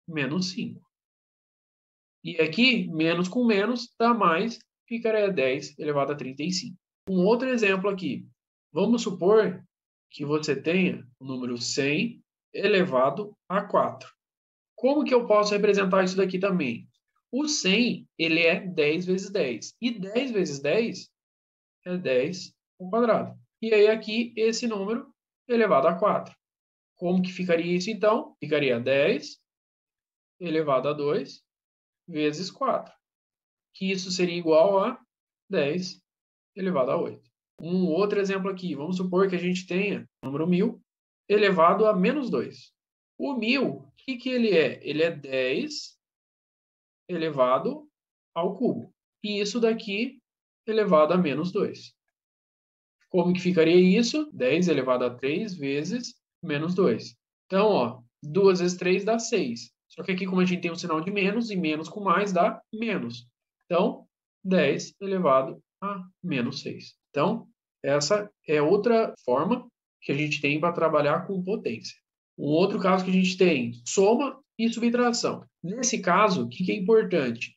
menos 5. E aqui, menos com menos dá mais, ficaria 10 elevado a 35. Um outro exemplo aqui. Vamos supor que você tenha o número 100 elevado a 4. Como que eu posso representar isso daqui também? O 100, ele é 10 vezes 10. E 10 vezes 10 é 10 ao quadrado. E aí aqui, esse número elevado a 4. Como que ficaria isso, então? Ficaria 10 elevado a 2 vezes 4. Que isso seria igual a 10 elevado a 8. Um outro exemplo aqui. Vamos supor que a gente tenha o número 1000 elevado a menos 2. O 1000, o que ele é? Ele é 10 elevado ao cubo. E isso daqui elevado a menos 2. Como que ficaria isso? 10 elevado a 3 vezes menos 2. Então, ó, 2 vezes 3 dá 6. Só que aqui, como a gente tem um sinal de menos, e menos com mais dá menos. Então, 10 elevado a menos 6. Então, essa é outra forma que a gente tem para trabalhar com potência. Um outro caso que a gente tem, soma e subtração. Nesse caso, o que é importante?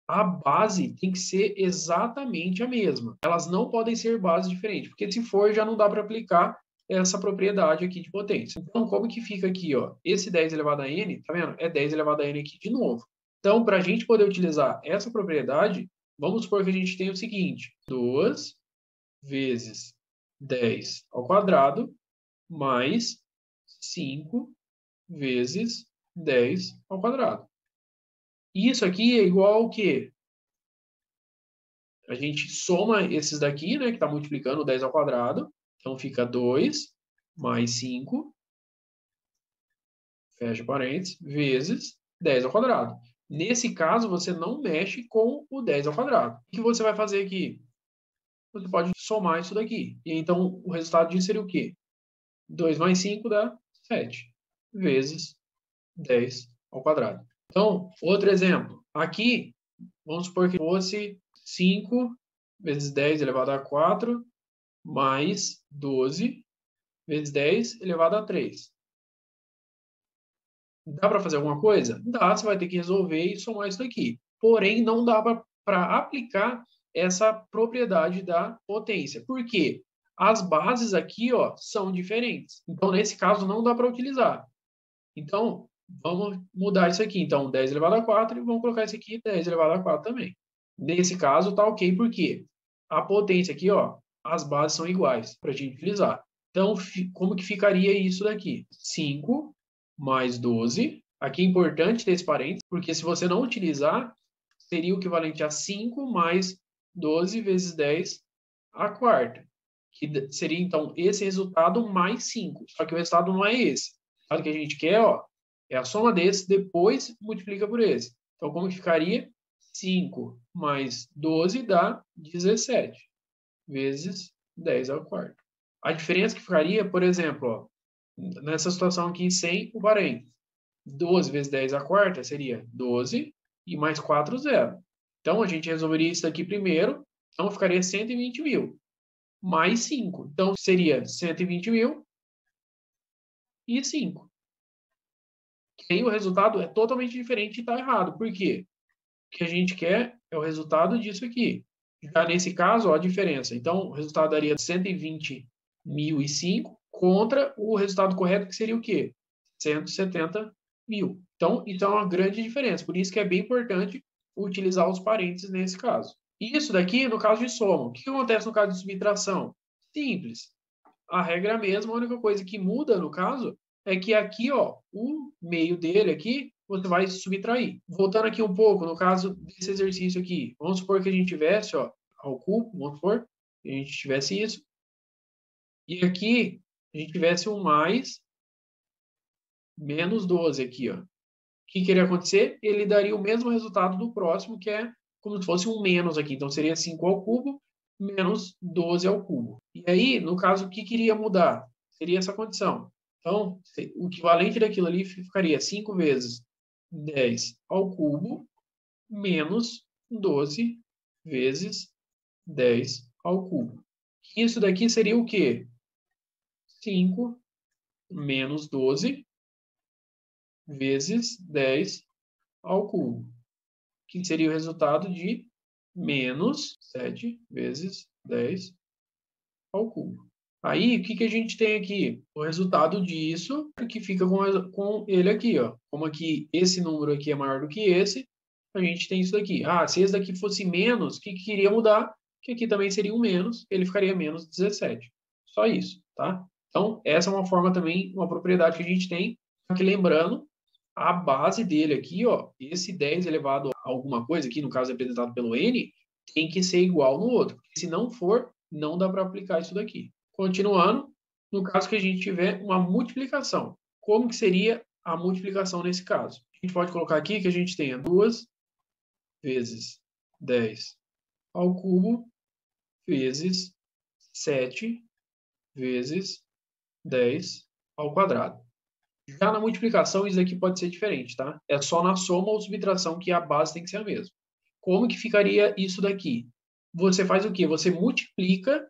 A base tem que ser exatamente a mesma. Elas não podem ser bases diferentes, porque se for, já não dá para aplicar essa propriedade aqui de potência. Então, como que fica aqui, ó? Esse 10 elevado a n, tá vendo? É 10 elevado a n aqui de novo. Então, para a gente poder utilizar essa propriedade, vamos supor que a gente tem o seguinte: 2 vezes 10 ao quadrado mais 5 vezes 10 ao quadrado. Isso aqui é igual ao quê? A gente soma esses daqui, né, que está multiplicando 10 ao quadrado. Então, fica 2 mais 5, fecha parênteses, vezes 10 ao quadrado. Nesse caso, você não mexe com o 10 ao quadrado. O que você vai fazer aqui? Você pode somar isso daqui. E então, o resultado disso seria o quê? 2 mais 5 dá 7, vezes 10 ao quadrado. Então, outro exemplo. Aqui, vamos supor que fosse 5 vezes 10 elevado a 4, mais 12 vezes 10 elevado a 3. Dá para fazer alguma coisa? Dá, você vai ter que resolver e somar isso daqui. Porém, não dá para aplicar essa propriedade da potência. Por quê? As bases aqui, ó, são diferentes. Então, nesse caso, não dá para utilizar. Então, vamos mudar isso aqui. Então, 10 elevado a 4 e vamos colocar isso aqui 10 elevado a 4 também. Nesse caso, tá ok, porque a potência aqui, ó, as bases são iguais para a gente utilizar. Então, como que ficaria isso daqui? 5 mais 12. Aqui é importante ter esse parênteses, porque se você não utilizar, seria o equivalente a 5 mais 12 vezes 10 a quarta. Que seria, então, esse resultado mais 5. Só que o resultado não é esse. O resultado que a gente quer, ó, é a soma desses, depois multiplica por esse. Então, como que ficaria? 5 mais 12 dá 17, vezes 10 ao quarto. A diferença que ficaria, por exemplo, ó, nessa situação aqui sem o parênteses, 12 vezes 10 à quarta seria 12 e mais 4, 0. Então, a gente resolveria isso aqui primeiro, então ficaria 120 mil, mais 5. Então, seria 120 mil e 5. E aí o resultado é totalmente diferente e está errado. Por quê? O que a gente quer é o resultado disso aqui. Já nesse caso, ó, a diferença. Então, o resultado daria 120.005 contra o resultado correto, que seria o quê? 170 mil. Então, isso é uma grande diferença. Por isso que é bem importante utilizar os parênteses nesse caso. E isso daqui no caso de soma. O que acontece no caso de subtração? Simples. A regra é a mesma, a única coisa que muda no caso é que aqui, ó, o meio dele aqui, você vai subtrair. Voltando aqui um pouco, no caso desse exercício aqui, vamos supor que a gente tivesse, ó, ao cubo, vamos supor, que a gente tivesse isso, e aqui a gente tivesse um mais menos 12 aqui, ó. O que queria acontecer? Ele daria o mesmo resultado do próximo, que é como se fosse um menos aqui. Então, seria 5 ao cubo menos 12 ao cubo. E aí, no caso, o que queria mudar? Seria essa condição. Então, o equivalente daquilo ali ficaria 5 vezes 10 ao cubo menos 12 vezes 10 ao cubo. Isso daqui seria o quê? 5 menos 12 vezes 10 ao cubo, que seria o resultado de menos 7 vezes 10 ao cubo. Aí, o que a gente tem aqui? O resultado disso, que fica com ele aqui, ó. Como aqui esse número aqui é maior do que esse, a gente tem isso daqui. Ah, se esse daqui fosse menos, o que queria mudar? Que aqui também seria um menos, ele ficaria menos 17. Só isso, tá? Então, essa é uma forma também, uma propriedade que a gente tem. Só que lembrando, a base dele aqui, ó, esse 10 elevado a alguma coisa, aqui no caso representado pelo n, tem que ser igual no outro. Se não for, não dá para aplicar isso daqui. Continuando, no caso que a gente tiver uma multiplicação. Como que seria a multiplicação nesse caso? A gente pode colocar aqui que a gente tenha 2 vezes 10 ao cubo vezes 7 vezes 10 ao quadrado. Já na multiplicação, isso aqui pode ser diferente, tá? É só na soma ou subtração que a base tem que ser a mesma. Como que ficaria isso daqui? Você faz o quê? Você multiplica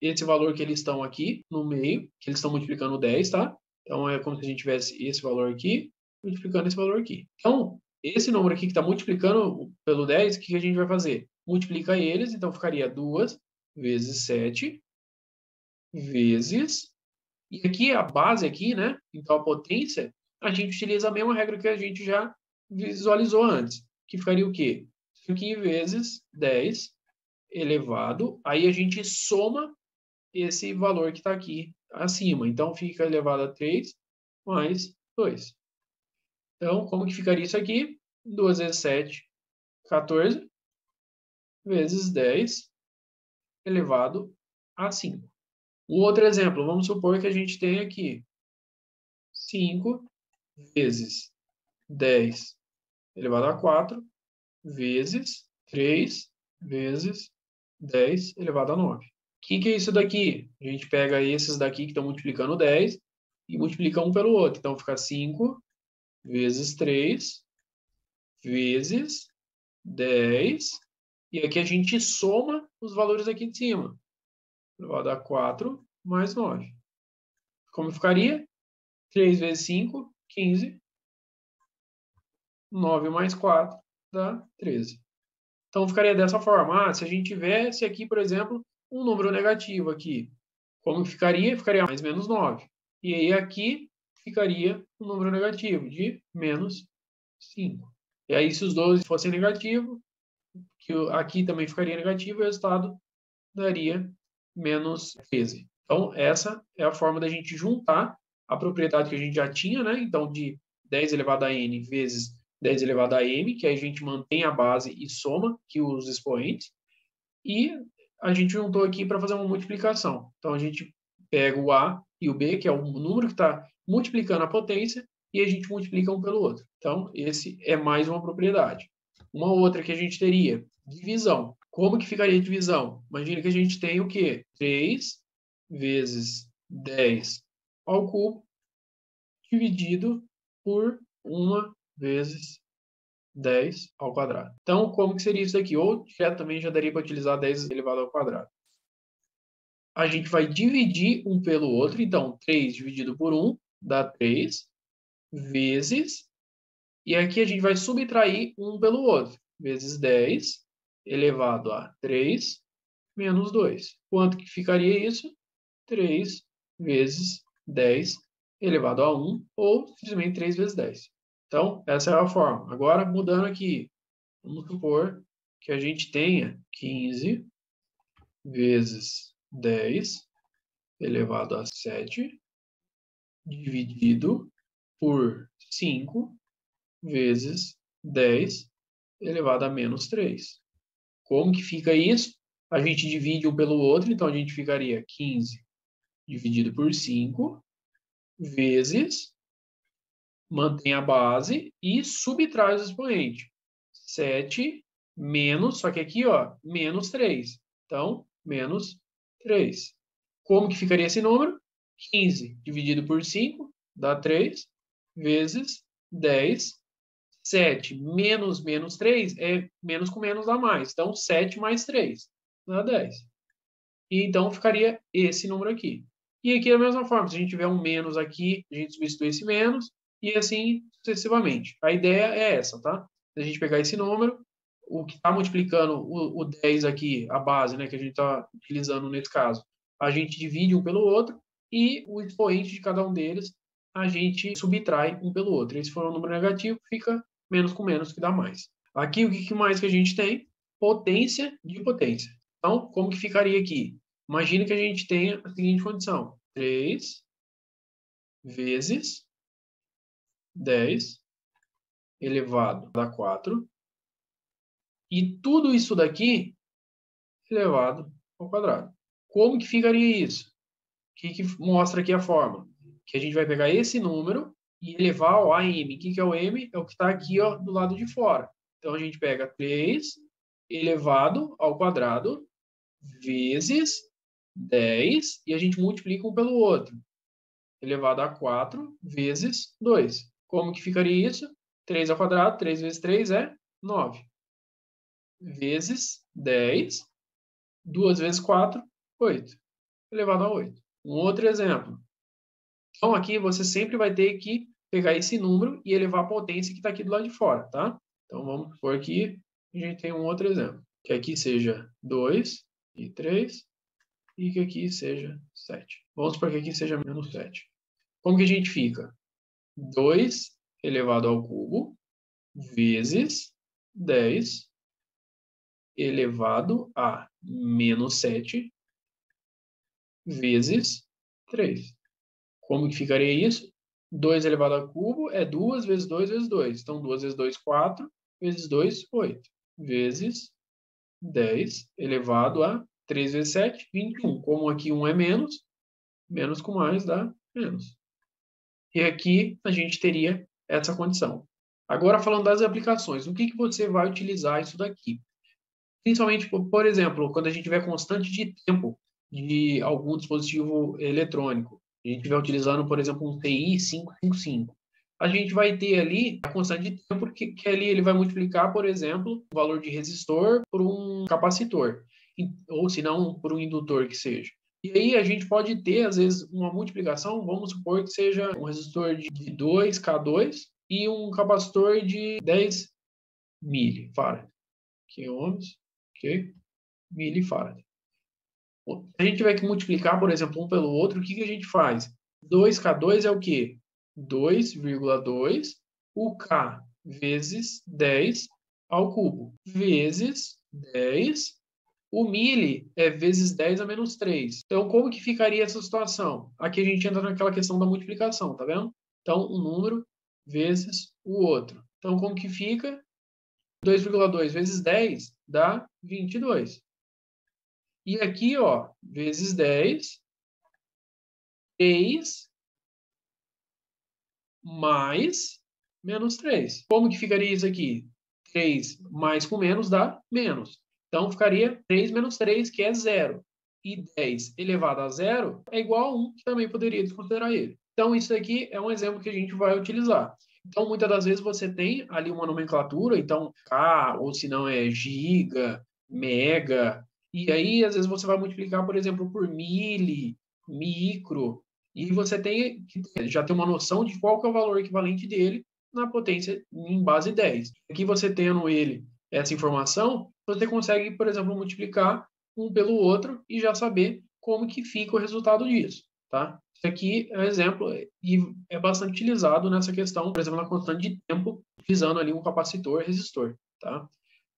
esse valor que eles estão aqui no meio, que eles estão multiplicando 10, tá? Então, é como se a gente tivesse esse valor aqui, multiplicando esse valor aqui. Então, esse número aqui que está multiplicando pelo 10, o que a gente vai fazer? Multiplica eles, então ficaria 2 vezes 7 vezes... E aqui, a base aqui, né? Então, a potência, a gente utiliza a mesma regra que a gente já visualizou antes, que ficaria o quê? Isso aqui vezes 10 elevado, aí a gente soma esse valor que está aqui acima. Então, fica elevado a 3 mais 2. Então, como que ficaria isso aqui? 2 vezes 7, 14, vezes 10 elevado a 5. O outro exemplo, vamos supor que a gente tem aqui 5 vezes 10 elevado a 4, vezes 3 vezes 10 elevado a 9. O que é isso daqui? A gente pega esses daqui que estão multiplicando 10 e multiplica um pelo outro. Então, fica 5 vezes 3 vezes 10. E aqui a gente soma os valores aqui de cima. Elevado a 4 mais 9. Como ficaria? 3 vezes 5, 15. 9 mais 4 dá 13. Então, ficaria dessa forma. Se a gente tivesse aqui, por exemplo, um número negativo aqui, como ficaria? Ficaria mais menos 9. E aí aqui ficaria um número negativo de menos 5. E aí, se os dois fossem negativos, aqui também ficaria negativo, e o resultado daria menos 13. Então, essa é a forma da gente juntar a propriedade que a gente já tinha, né? Então, de 10 elevado a n vezes 10 elevado a m, que aí a gente mantém a base e soma aqui os expoentes, e a gente juntou aqui para fazer uma multiplicação. Então, a gente pega o a e o b, que é o número que está multiplicando a potência, e a gente multiplica um pelo outro. Então, esse é mais uma propriedade. Uma outra que a gente teria, divisão. Como que ficaria a divisão? Imagina que a gente tem o quê? 3 vezes 10 ao cubo dividido por 1 vezes 10 ao quadrado. Então, como que seria isso aqui? Ou direto também já daria para utilizar 10 elevado ao quadrado. A gente vai dividir um pelo outro. Então, 3 dividido por 1 dá 3 vezes. E aqui a gente vai subtrair um pelo outro. Vezes 10 elevado a 3 menos 2. Quanto que ficaria isso? 3 vezes 10 elevado a 1, ou simplesmente 3 vezes 10. Então, essa é a forma. Agora, mudando aqui, vamos supor que a gente tenha 15 vezes 10 elevado a 7 dividido por 5 vezes 10 elevado a menos 3. Como que fica isso? A gente divide um pelo outro, então a gente ficaria 15 dividido por 5 vezes, mantém a base e subtrai os expoentes. 7 menos, só que aqui, ó, menos 3. Então, menos 3. Como que ficaria esse número? 15 dividido por 5 dá 3, vezes 10. 7 menos menos 3 é menos com menos dá mais. Então, 7 mais 3 dá 10. E então ficaria esse número aqui. E aqui da mesma forma, se a gente tiver um menos aqui, a gente substitui esse menos e assim sucessivamente. A ideia é essa, tá? A gente pegar esse número, o que está multiplicando o 10 aqui, a base, né, que a gente está utilizando nesse caso, a gente divide um pelo outro e o expoente de cada um deles a gente subtrai um pelo outro. E se for um número negativo, fica menos com menos, que dá mais. Aqui, o que mais que a gente tem? Potência de potência. Então, como que ficaria aqui? Imagina que a gente tenha a seguinte condição. 3 vezes 10 elevado a 4. E tudo isso daqui elevado ao quadrado. Como que ficaria isso? O que mostra aqui a forma? Que a gente vai pegar esse número e elevar ao AM. O que é o M? É o que está aqui, ó, do lado de fora. Então, a gente pega 3 elevado ao quadrado vezes 10 e a gente multiplica um pelo outro. Elevado a 4 vezes 2. Como que ficaria isso? 3 ao quadrado, 3 vezes 3 é 9. Vezes 10, 2 vezes 4, 8. Elevado a 8. Um outro exemplo. Então, aqui você sempre vai ter que pegar esse número e elevar a potência que está aqui do lado de fora, tá? Então, vamos por aqui, a gente tem um outro exemplo. Que aqui seja 2 e 3, e que aqui seja 7. Vamos supor que aqui seja menos 7. Como que a gente fica? 2 elevado ao cubo vezes 10 elevado a menos 7 vezes 3. Como que ficaria isso? 2 elevado ao cubo é 2 vezes 2 vezes 2. Então, 2 vezes 2, 4, vezes 2, 8. Vezes 10 elevado a 3 vezes 7, 21. Como aqui 1 é menos, menos com mais dá menos. E aqui a gente teria essa condição. Agora, falando das aplicações, o que você vai utilizar isso daqui? Principalmente, por exemplo, quando a gente tiver constante de tempo de algum dispositivo eletrônico. A gente estiver utilizando, por exemplo, um TI 555. A gente vai ter ali a constante de tempo que ali ele vai multiplicar, por exemplo, o valor de resistor por um capacitor, ou se não, por um indutor que seja. E aí a gente pode ter, às vezes, uma multiplicação, vamos supor que seja um resistor de 2K2 e um capacitor de 10 milifarad, que ohms, ok? Milifarad. Se a gente tiver que multiplicar, por exemplo, um pelo outro, o que a gente faz? 2K2 é o quê? 2,2 o K vezes 10 ao cubo, vezes 10. O mili é vezes 10 a menos 3. Então, como que ficaria essa situação? Aqui a gente entra naquela questão da multiplicação, tá vendo? Então, um número vezes o outro. Então, como que fica? 2,2 vezes 10 dá 22. E aqui, ó, vezes 10, 3 mais menos 3. Como que ficaria isso aqui? 3 mais com menos dá menos. Então, ficaria 3 menos 3, que é 0. E 10 elevado a 0 é igual a 1, que também poderia desconsiderar ele. Então, isso aqui é um exemplo que a gente vai utilizar. Então, muitas das vezes você tem ali uma nomenclatura, então K, ou se não é giga, mega, e aí às vezes você vai multiplicar, por exemplo, por mili, micro, e você tem que já ter uma noção de qual que é o valor equivalente dele na potência em base 10. Aqui você tendo ele, essa informação, você consegue, por exemplo, multiplicar um pelo outro e já saber como que fica o resultado disso, tá? Isso aqui é um exemplo e é bastante utilizado nessa questão, por exemplo, na constante de tempo, utilizando ali um capacitor resistor, tá?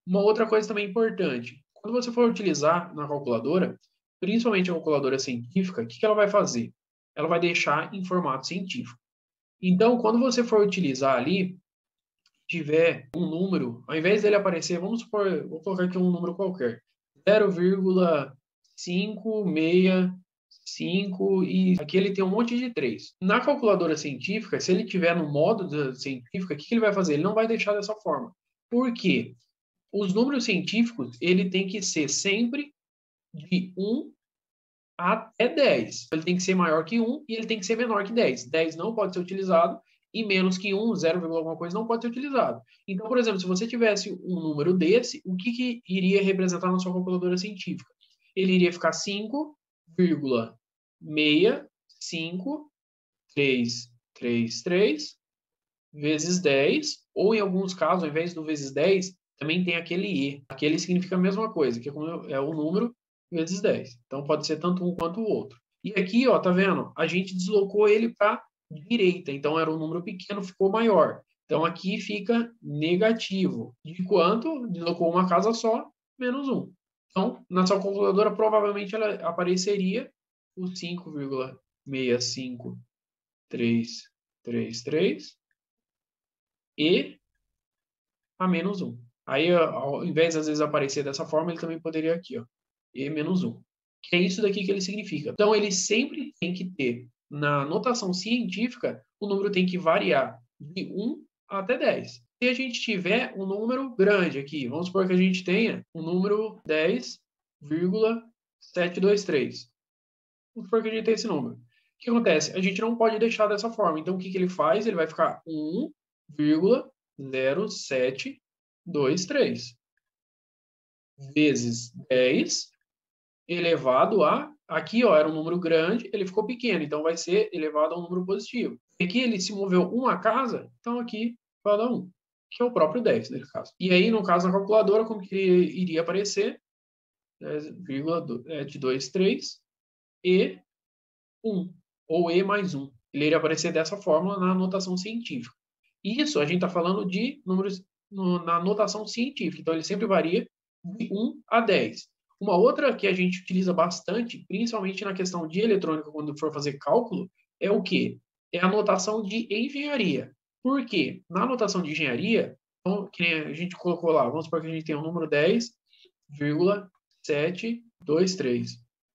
Uma outra coisa também importante, quando você for utilizar na calculadora, principalmente a calculadora científica, o que ela vai fazer? Ela vai deixar em formato científico. Então, quando você for utilizar ali, tiver um número, ao invés dele aparecer, vamos supor, vou colocar aqui um número qualquer, 0,565 e aqui ele tem um monte de 3. Na calculadora científica, se ele tiver no modo científica, o que ele vai fazer? Ele não vai deixar dessa forma. Por quê? Os números científicos, ele tem que ser sempre de 1 até 10. Ele tem que ser maior que 1 e ele tem que ser menor que 10. 10 não pode ser utilizado e menos que 1, 0, alguma coisa, não pode ser utilizado. Então, por exemplo, se você tivesse um número desse, o que iria representar na sua calculadora científica? Ele iria ficar 5,65333 vezes 10, ou em alguns casos, ao invés do vezes 10, também tem aquele E. Aquele significa a mesma coisa, que é o número vezes 10. Então pode ser tanto um quanto o outro. E aqui, ó, tá vendo? A gente deslocou ele para direita, então era um número pequeno, ficou maior. Então aqui fica negativo. De quanto? Deslocou uma casa só, menos 1. Então, na sua calculadora, provavelmente ela apareceria o 5,65333 e a menos 1. Aí, ao invés de às vezes aparecer dessa forma, ele também poderia aqui, ó, e menos 1. Que é isso daqui que ele significa. Então, ele sempre tem que ter, na notação científica, o número tem que variar de 1 até 10. Se a gente tiver um número grande aqui, vamos supor que a gente tenha um número 10,723. Vamos supor que a gente tenha esse número. O que acontece? A gente não pode deixar dessa forma. Então, o que ele faz? Ele vai ficar 1,0723 vezes 10 elevado a... Aqui, ó, era um número grande, ele ficou pequeno, então vai ser elevado a um número positivo. Aqui ele se moveu uma casa, então aqui vai dar 1, que é o próprio 10 nesse caso. E aí, no caso, na calculadora, como que iria aparecer? 10,723 e 1, ou E mais 1. Ele iria aparecer dessa forma na notação científica. Isso a gente está falando de números na notação científica, então ele sempre varia de 1 a 10. Uma outra que a gente utiliza bastante, principalmente na questão de eletrônica, quando for fazer cálculo, é o quê? é a notação de engenharia. Por quê? Na notação de engenharia, então, que nem a gente colocou lá, vamos supor que a gente tem o número 10,723.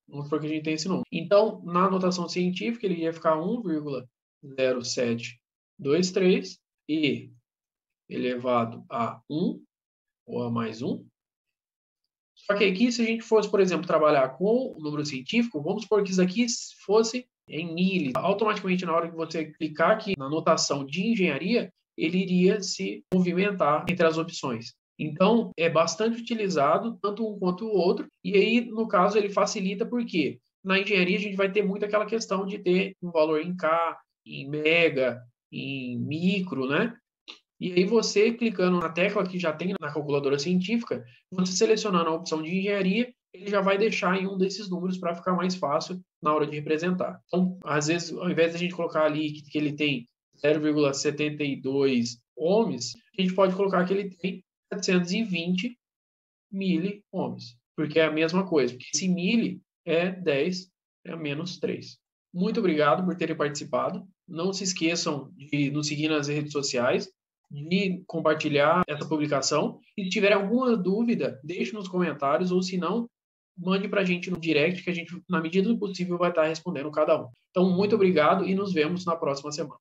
Vamos supor que a gente tem esse número. Então, na notação científica, ele ia ficar 1,0723 e elevado a 1, ou a mais 1. Só que aqui, se a gente fosse, por exemplo, trabalhar com o número científico, vamos supor que isso aqui fosse em miles. Automaticamente, na hora que você clicar aqui na notação de engenharia, ele iria se movimentar entre as opções. Então, é bastante utilizado, tanto um quanto o outro, e aí, no caso, ele facilita porque na engenharia a gente vai ter muito aquela questão de ter um valor em K, em mega, em micro, né? E aí você, clicando na tecla que já tem na calculadora científica, você selecionando a opção de engenharia, ele já vai deixar em um desses números para ficar mais fácil na hora de representar. Então, às vezes, ao invés de a gente colocar ali que ele tem 0,72 ohms, a gente pode colocar que ele tem 720 miliohms, porque é a mesma coisa, porque esse mili é 10 é menos 3. Muito obrigado por terem participado. Não se esqueçam de nos seguir nas redes sociais, de compartilhar essa publicação. E se tiver alguma dúvida, deixe nos comentários, ou se não, mande para a gente no direct, que a gente, na medida do possível, vai estar respondendo cada um. Então, muito obrigado e nos vemos na próxima semana.